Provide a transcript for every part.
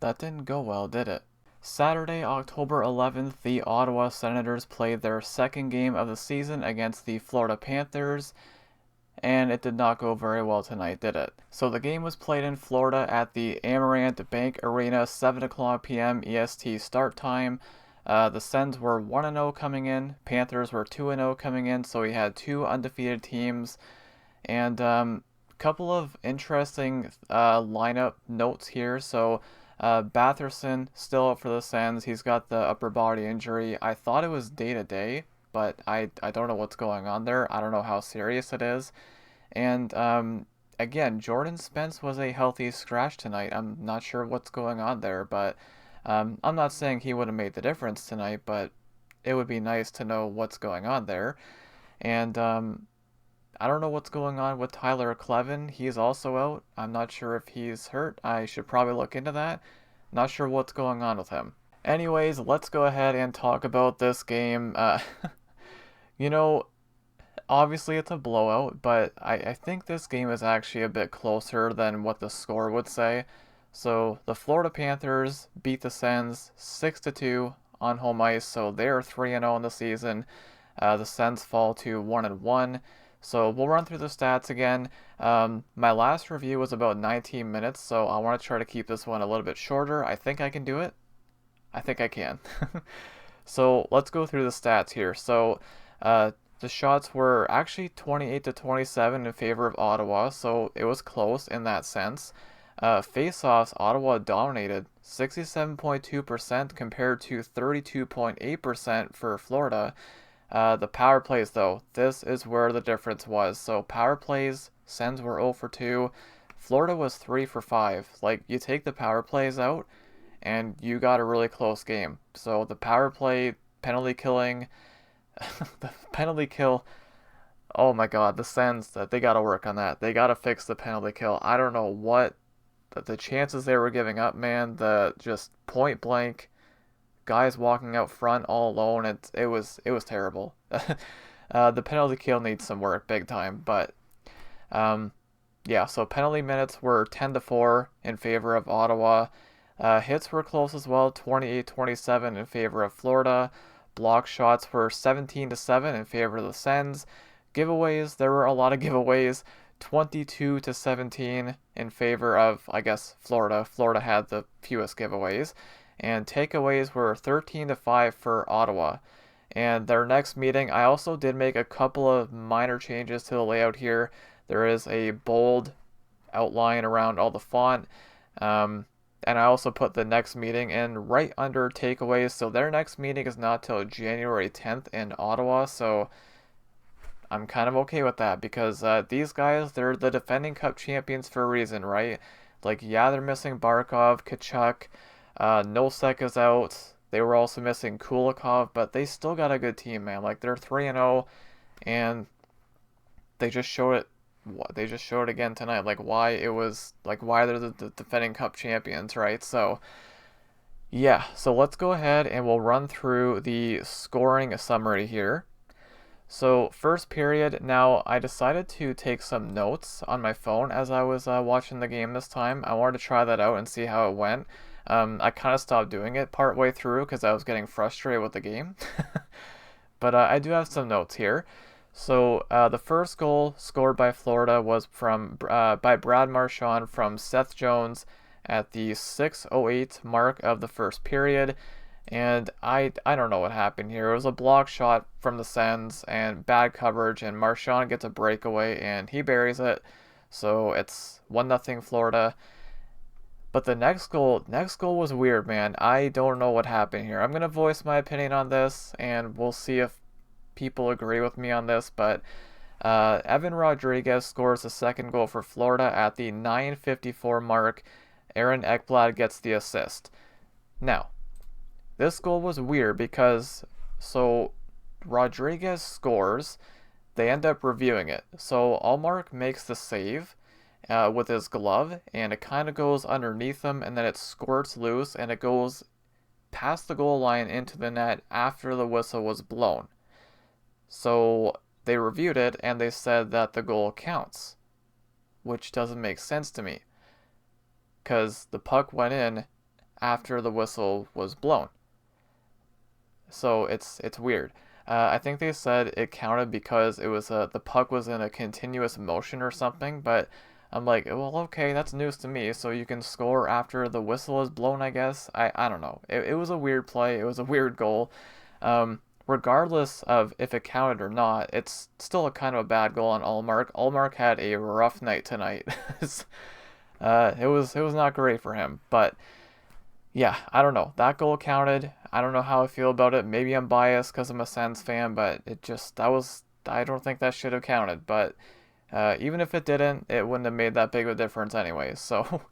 That didn't go well, did it? Saturday, October 11th, the Ottawa Senators played their second game of the season against the Florida Panthers, and it did not go very well tonight, did it? So the game was played in Florida at the Amarant Bank Arena, 7 o'clock p.m. EST start time. The Sens were 1-0 coming in, Panthers were 2-0 coming in, so we had two undefeated teams. And couple of interesting lineup notes here. So Batherson still out for the Sens. He's got the upper body injury. I thought it was day to day, but I don't know what's going on there. I don't know how serious it is. And again, Jordan Spence was a healthy scratch tonight. I'm not sure what's going on there, but I'm not saying he would have made the difference tonight, but it would be nice to know what's going on there. And I don't know what's going on with Tyler Clevin. He's also out. I'm not sure if he's hurt. I should probably look into that. Not sure what's going on with him. Anyways, let's go ahead and talk about this game. You know, obviously it's a blowout, but I think this game is actually a bit closer than what the score would say. So the Florida Panthers beat the Sens 6-2 on home ice, so they're 3-0 in the season. The Sens fall to 1-1. So we'll run through the stats again. My last review was about 19 minutes, so I want to try to keep this one a little bit shorter. I think I can do it. I think I can. So let's go through the stats here. So the shots were actually 28-27 in favor of Ottawa, so it was close in that sense. Face-offs, Ottawa dominated 67.2% compared to 32.8% for Florida. The power plays, though, this is where the difference was. So power plays, Sens were 0 for 2. Florida was 3 for 5. Like, you take the power plays out, and you got a really close game. So the power play, penalty killing, the penalty kill, oh my god, the Sens, they got to work on that. They got to fix the penalty kill. I don't know what the chances they were giving up, man. The just point blank guys walking out front all alone. It was terrible. The penalty kill needs some work, big time. But yeah, so penalty minutes were 10-4 in favor of Ottawa. Hits were close as well, 28-27 in favor of Florida. Block shots were 17-7 in favor of the Sens. Giveaways, there were a lot of giveaways. 22-17 in favor of, I guess, Florida. Florida had the fewest giveaways. And takeaways were 13-5 for Ottawa. And their next meeting, I also did make a couple of minor changes to the layout here. There is a bold outline around all the font. And I also put the next meeting in right under takeaways. So their next meeting is not till January 10th in Ottawa. So I'm kind of okay with that because these guys, they're the defending cup champions for a reason, right? Like, yeah, they're missing Barkov, Kachuk, Nosek is out. They were also missing Kulikov, but they still got a good team, man. Like, they're 3-0, and they just showed it. They just showed it again tonight. Like, why they're the defending cup champions, right? So yeah, so let's go ahead and we'll run through the scoring summary here. So first period, now I decided to take some notes on my phone as I was watching the game this time. I wanted to try that out and see how it went. I kind of stopped doing it partway through because I was getting frustrated with the game. But I do have some notes here. So the first goal scored by Florida was by Brad Marchand from Seth Jones at the 6:08 mark of the first period. And I don't know what happened here. It was a block shot from the Sens and bad coverage, and Marchand gets a breakaway and he buries it. So it's 1-0 Florida. But the next goal was weird, man. I don't know what happened here. I'm gonna voice my opinion on this, and we'll see if people agree with me on this. But Evan Rodriguez scores the second goal for Florida at the 9:54 mark. Aaron Ekblad gets the assist. Now, this goal was weird because so Rodriguez scores, they end up reviewing it. So Allmark makes the save with his glove, and it kind of goes underneath him, and then it squirts loose, and it goes past the goal line into the net after the whistle was blown. So they reviewed it, and they said that the goal counts, which doesn't make sense to me, because the puck went in after the whistle was blown. So it's weird. I think they said it counted because it was the puck was in a continuous motion or something, but I'm like, well, okay, that's news to me. So you can score after the whistle is blown, I guess. I don't know. It was a weird play. It was a weird goal. Regardless of if it counted or not, it's still a kind of a bad goal on Ullmark. Ullmark had a rough night tonight. It was not great for him, but yeah, I don't know. That goal counted. I don't know how I feel about it. Maybe I'm biased because I'm a Sens fan, but I don't think that should have counted. But even if it didn't, it wouldn't have made that big of a difference anyway. So,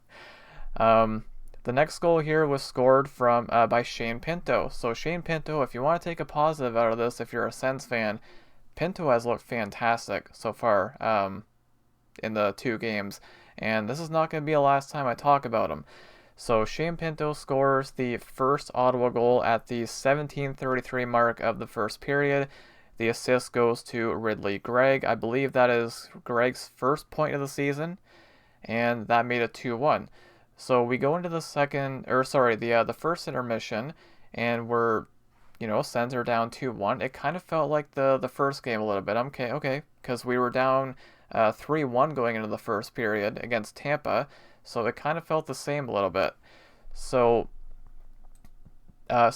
um, the next goal here was scored from by Shane Pinto. So Shane Pinto, if you want to take a positive out of this, if you're a Sens fan, Pinto has looked fantastic so far in the 2 games, and this is not going to be the last time I talk about him. So Shane Pinto scores the first Ottawa goal at the 17:33 mark of the first period. The assist goes to Ridley Gregg. I believe that is Gregg's first point of the season, and that made it 2-1. So we go into the the first intermission, and Sens are down 2-1. It kind of felt like the first game a little bit. Okay, because we were down 3-1 going into the first period against Tampa. So it kind of felt the same a little bit. So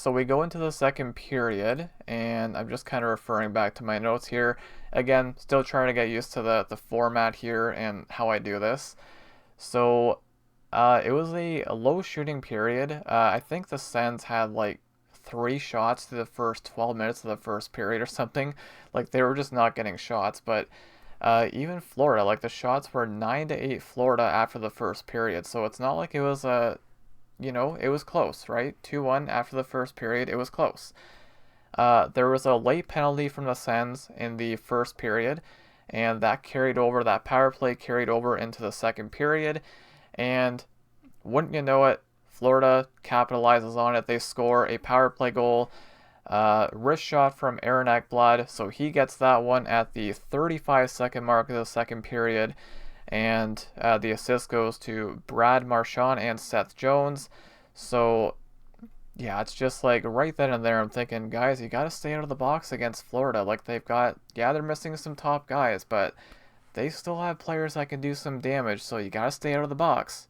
we go into the second period, and I'm just kind of referring back to my notes here. Again, still trying to get used to the format here and how I do this. So it was a low shooting period. I think the Sens had like 3 shots through the first 12 minutes of the first period or something. Like they were just not getting shots, but even Florida, like the shots were 9-8 Florida after the first period. So it's not like it was it was close, right? 2-1 after the first period, it was close. There was a late penalty from the Sens in the first period, and that power play carried over into the second period, and wouldn't you know it, Florida capitalizes on it. They score a power play goal. Wrist shot from Aaron Ekblad, so he gets that one at the 35-second mark of the second period, and the assist goes to Brad Marchand and Seth Jones. So yeah, it's just like right then and there I'm thinking, guys, you got to stay out of the box against Florida. Like they're missing some top guys, but they still have players that can do some damage, so you got to stay out of the box.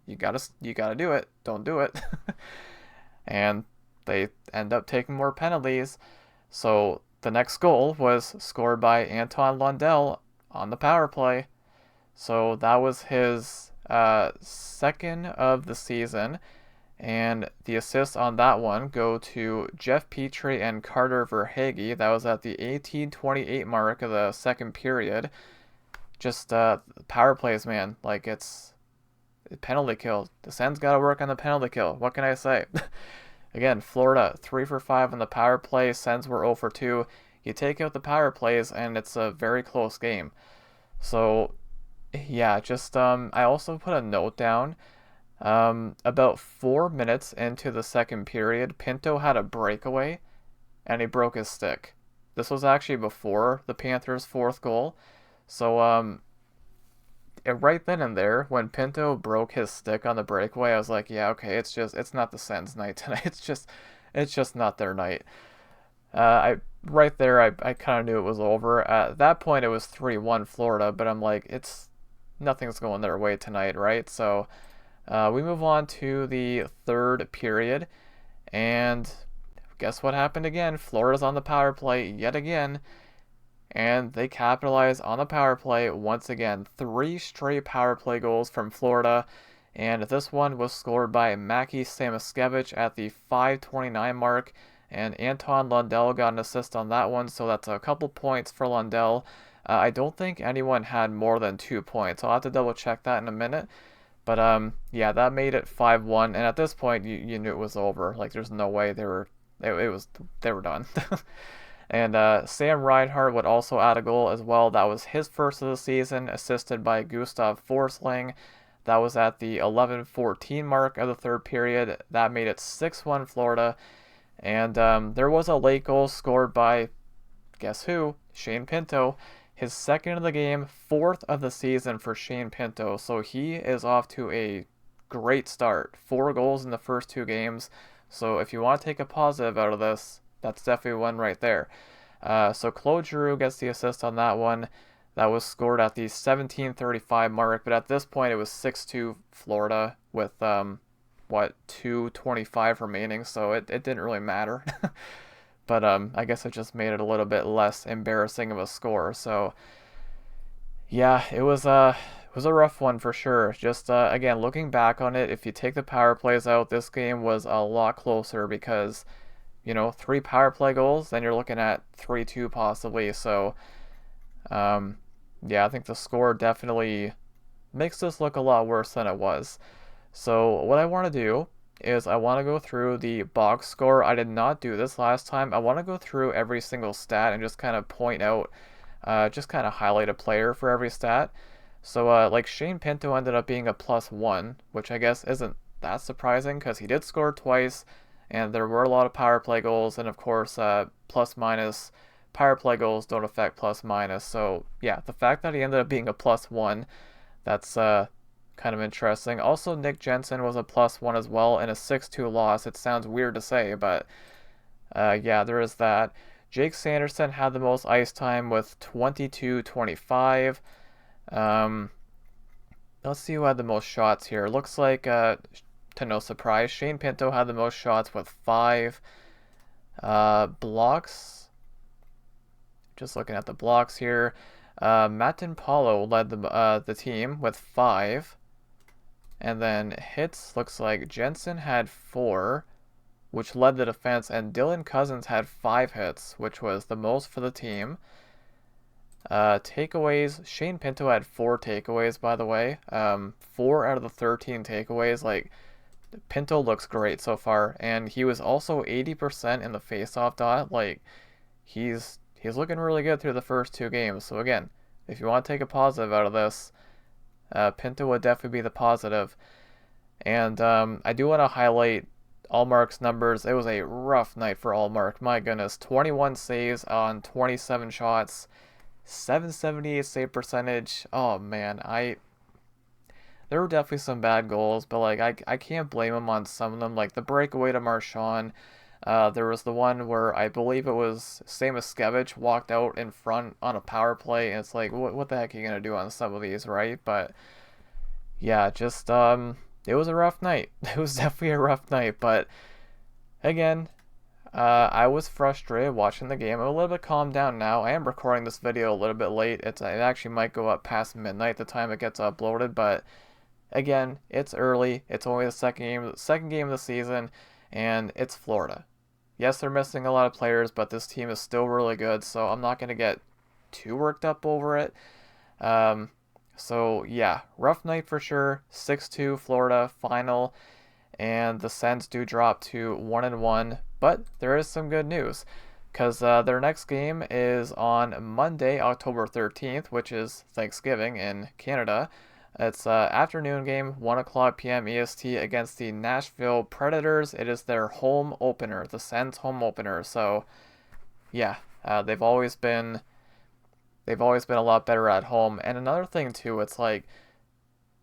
You got to do it. Don't do it. And they end up taking more penalties. So the next goal was scored by Anton Lundell on the power play. So that was his second of the season. And the assists on that one go to Jeff Petrie and Carter Verhaeghe. That was at the 18:28 mark of the second period. Just power plays, man. Like it's penalty kill. The Sens got to work on the penalty kill. What can I say? Again, Florida 3 for 5 on the power play. Sens were 0 for 2. You take out the power plays, and it's a very close game. So, yeah, just I also put a note down. About 4 minutes into the second period, Pinto had a breakaway, and he broke his stick. This was actually before the Panthers' fourth goal. So, right then and there, when Pinto broke his stick on the breakaway, I was like, yeah, okay, it's not the Sens' night tonight. It's just not their night. I kind of knew it was over. At that point, it was 3-1 Florida, but I'm like, nothing's going their way tonight, right? So we move on to the third period, and guess what happened again? Florida's on the power play yet again. And they capitalize on the power play once again. 3 straight power play goals from Florida. And this one was scored by Mackie Samoskevich at the 5:29 mark. And Anton Lundell got an assist on that one. So that's a couple points for Lundell. I don't think anyone had more than 2 points. I'll have to double check that in a minute. But yeah, that made it 5-1. And at this point, you knew it was over. Like there's no way they were done. And Sam Reinhart would also add a goal as well. That was his first of the season, assisted by Gustav Forsling. That was at the 11:14 mark of the third period. That made it 6-1 Florida. And there was a late goal scored by, guess who? Shane Pinto. His second of the game, 4th of the season for Shane Pinto. So he is off to a great start. 4 goals in the first 2 games. So if you want to take a positive out of this, that's definitely one right there. So Claude Giroux gets the assist on that one. That was scored at the 17:35 mark, but at this point it was 6-2 Florida with 2:25 remaining, so it didn't really matter. But I guess it just made it a little bit less embarrassing of a score. So yeah, it was a rough one for sure. Just again, looking back on it, if you take the power plays out, this game was a lot closer because, 3 power play goals, then you're looking at 3-2 possibly. So yeah, I think the score definitely makes this look a lot worse than it was. So what I want to do is I want to go through the box score. I did not do this last time. I want to go through every single stat and just kind of point out, just kind of highlight a player for every stat. So like Shane Pinto ended up being a +1, which I guess isn't that surprising because he did score twice, and there were a lot of power play goals, and of course plus minus power play goals don't affect plus minus. So yeah, the fact that he ended up being a +1, that's kind of interesting. Also, Nick Jensen was a +1 as well in a 6-2 loss. It sounds weird to say, but yeah, there is that. Jake Sanderson had the most ice time with 22-25. Let's see who had the most shots here. Looks like, to no surprise, Shane Pinto had the most shots with 5. Blocks, just looking at the blocks here. Matin Paulo led the team with 5. And then hits, looks like Jensen had 4, which led the defense, and Dylan Cousins had 5 hits, which was the most for the team. Takeaways, Shane Pinto had 4 takeaways, by the way. 4 out of the 13 takeaways. Like, Pinto looks great so far, and he was also 80% in the faceoff dot. Like, he's looking really good through the first 2 games. So again, if you want to take a positive out of this, Pinto would definitely be the positive. And I do want to highlight Allmark's numbers. It was a rough night for Allmark. My goodness, 21 saves on 27 shots, 778 save percentage. Oh man, there were definitely some bad goals, but like I can't blame him on some of them. Like the breakaway to Marchand. There was the one where I believe it was Samoskevich walked out in front on a power play, and it's like, what the heck are you gonna do on some of these, right? But yeah, just it was a rough night. It was definitely a rough night, but again, I was frustrated watching the game. I'm a little bit calmed down now. I am recording this video a little bit late. It actually might go up past midnight the time it gets uploaded, but again, it's early. It's only the second game of the season, and it's Florida. Yes, they're missing a lot of players, but this team is still really good, so I'm not going to get too worked up over it. So yeah, rough night for sure. 6-2 Florida final, and the Sens do drop to 1-1, but there is some good news because their next game is on Monday, October 13th, which is Thanksgiving in Canada. It's afternoon game, 1 o'clock PM EST against the Nashville Predators. It is their home opener, the Sens home opener. So yeah, they've always been a lot better at home. And another thing too, it's like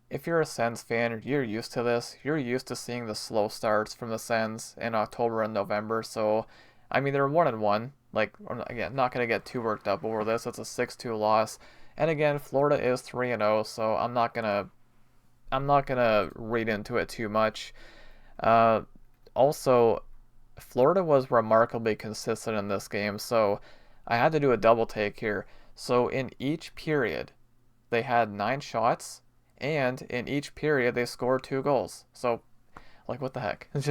if you're a Sens fan, you're used to this. You're used to seeing the slow starts from the Sens in October and November. So I mean, they're 1-1. Like, again, not gonna get too worked up over this. It's a 6-2 loss. And again, Florida is 3-0, so I'm not gonna read into it too much. Also, Florida was remarkably consistent in this game, so I had to do a double take here. So in each period, they had 9 shots, and in each period they scored 2 goals. So, like, what the heck? It's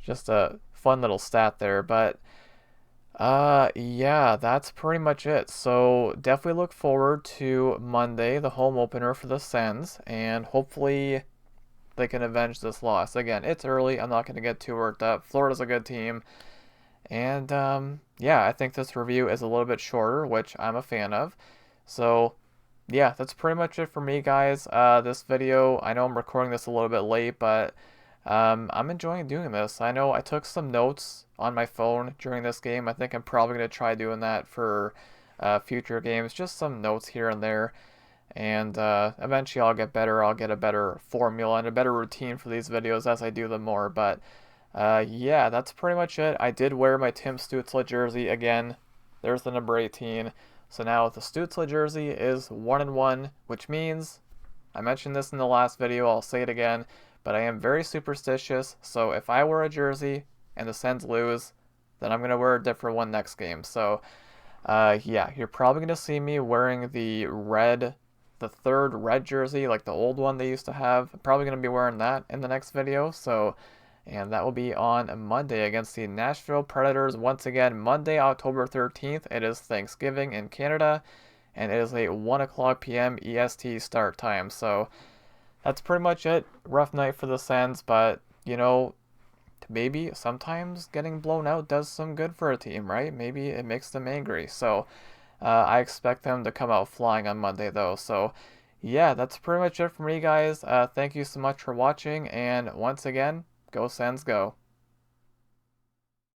just a fun little stat there, but. Yeah, that's pretty much it. So definitely look forward to Monday, the home opener for the Sens, and hopefully they can avenge this loss. Again, it's early. I'm not going to get too worked up. Florida's a good team. And yeah, I think this review is a little bit shorter, which I'm a fan of. So yeah, that's pretty much it for me, guys. This video, I know I'm recording this a little bit late, but I'm enjoying doing this. I know I took some notes on my phone during this game. I think I'm probably going to try doing that for future games. Just some notes here and there. And eventually I'll get better. I'll get a better formula and a better routine for these videos as I do them more. But yeah, that's pretty much it. I did wear my Tim Stützle jersey again. There's the number 18. So now the Stützle jersey is 1-1, which means, I mentioned this in the last video, I'll say it again, but I am very superstitious. So if I wear a jersey and the Sens lose, then I'm going to wear a different one next game. So yeah, you're probably going to see me wearing the third red jersey, like the old one they used to have. I'm probably going to be wearing that in the next video. So, and that will be on Monday against the Nashville Predators. Once again, Monday, October 13th. It is Thanksgiving in Canada, and it is a 1 p.m. EST start time. So that's pretty much it. Rough night for the Sens, but you know, maybe sometimes getting blown out does some good for a team, right? Maybe it makes them angry. So I expect them to come out flying on Monday, though. So yeah, that's pretty much it for me, guys. Thank you so much for watching, and once again, go Sens, go.